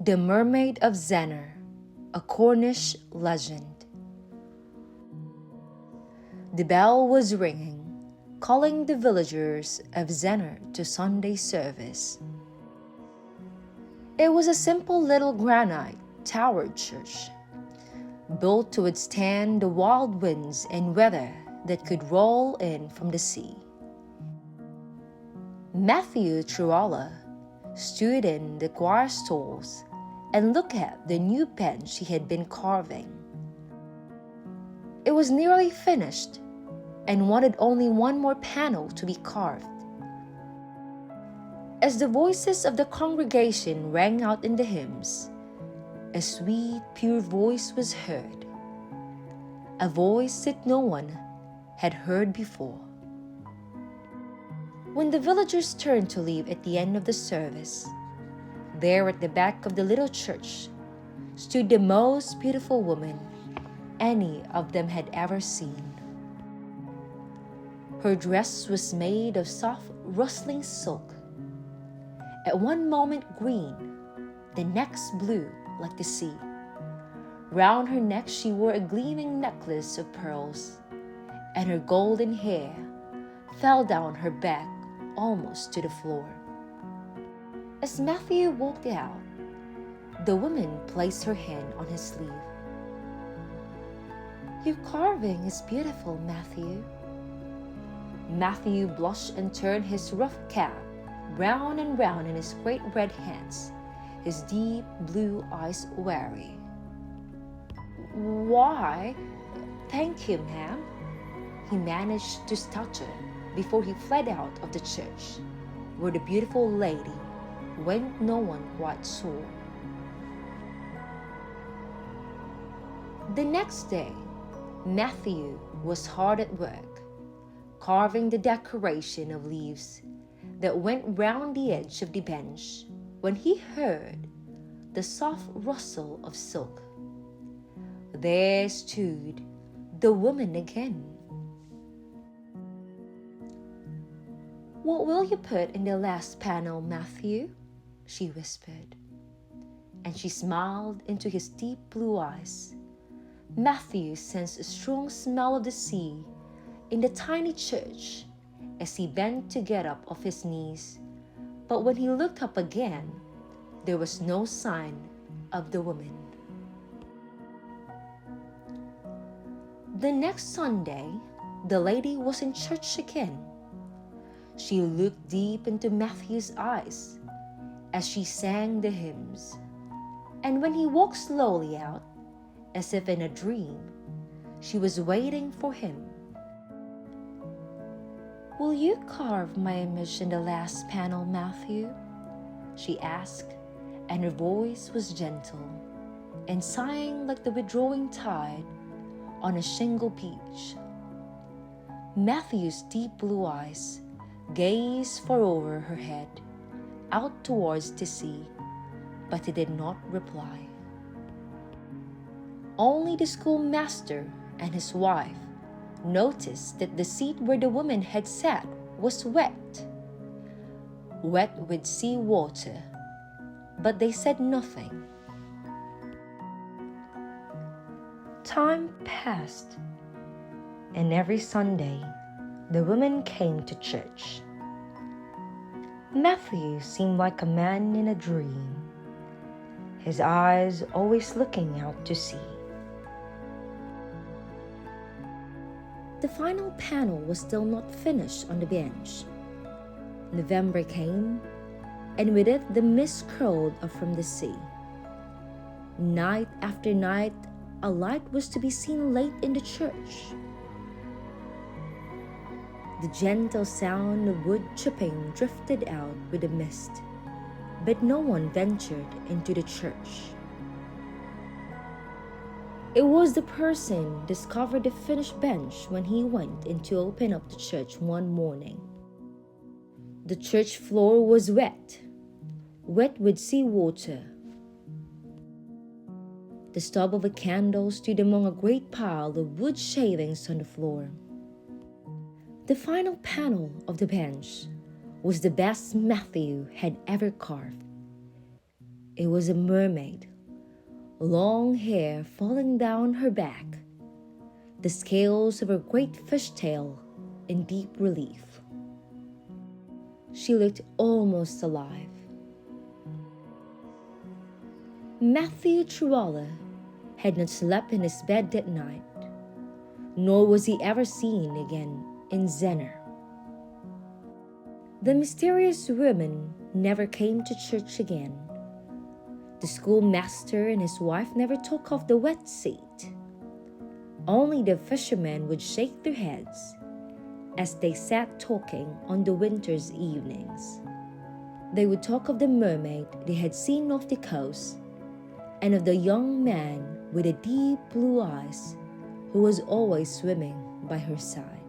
The Mermaid of Zennor, a Cornish legend. The bell was ringing, calling the villagers of Zennor to Sunday service. It was a simple little granite towered church, built to withstand the wild winds and weather that could roll in from the sea. Matthew Trualla stood in the choir stalls and looked at the new bench he had been carving. It was nearly finished and wanted only one more panel to be carved. As the voices of the congregation rang out in the hymns, a sweet, pure voice was heard, a voice that no one had heard before. When the villagers turned to leave at the end of the service, there at the back of the little church stood the most beautiful woman any of them had ever seen. Her dress was made of soft, rustling silk, at one moment green, the next blue like the sea. Round her neck she wore a gleaming necklace of pearls, and her golden hair fell down her back almost to the floor. As Matthew walked out, the woman placed her hand on his sleeve. "Your carving is beautiful, Matthew." Matthew blushed and turned his rough cap round and round in his great red hands, his deep blue eyes wary. "Why, thank you, ma'am," he managed to stutter before he fled out of the church, where the beautiful lady went no one quite saw. The next day, Matthew was hard at work, carving the decoration of leaves that went round the edge of the bench, when he heard the soft rustle of silk. There stood the woman again. "What will you put in the last panel, Matthew?" she whispered, and she smiled into his deep blue eyes. Matthew sensed a strong smell of the sea in the tiny church as he bent to get up off his knees, but when he looked up again, there was no sign of the woman. The next Sunday, the lady was in church again. She looked deep into Matthew's eyes as she sang the hymns, and when he walked slowly out, as if in a dream, she was waiting for him. "Will you carve my image in the last panel, Matthew?" she asked, and her voice was gentle and sighing like the withdrawing tide on a shingle beach. Matthew's deep blue eyes gazed far over her head, out towards the sea, but he did not reply. Only the schoolmaster and his wife noticed that the seat where the woman had sat was wet with sea water, but they said nothing. Time passed, and every Sunday the woman came to church. Matthew seemed like a man in a dream, his eyes always looking out to sea. The final panel was still not finished on the bench. November came, and with it the mist curled up from the sea. Night after night, a light was to be seen late in the church. The gentle sound of wood chipping drifted out with the mist, but no one ventured into the church. It was the person discovered the finished bench when he went in to open up the church one morning. The church floor was wet with sea water. The stub of a candle stood among a great pile of wood shavings on the floor. The final panel of the bench was the best Matthew had ever carved. It was a mermaid, long hair falling down her back, the scales of her great fishtail in deep relief. She looked almost alive. Matthew Truella had not slept in his bed that night, nor was he ever seen again in Zennor. The mysterious woman never came to church again. The schoolmaster and his wife never took off the wet seat. Only the fishermen would shake their heads as they sat talking on the winter's evenings. They would talk of the mermaid they had seen off the coast and of the young man with the deep blue eyes who was always swimming by her side.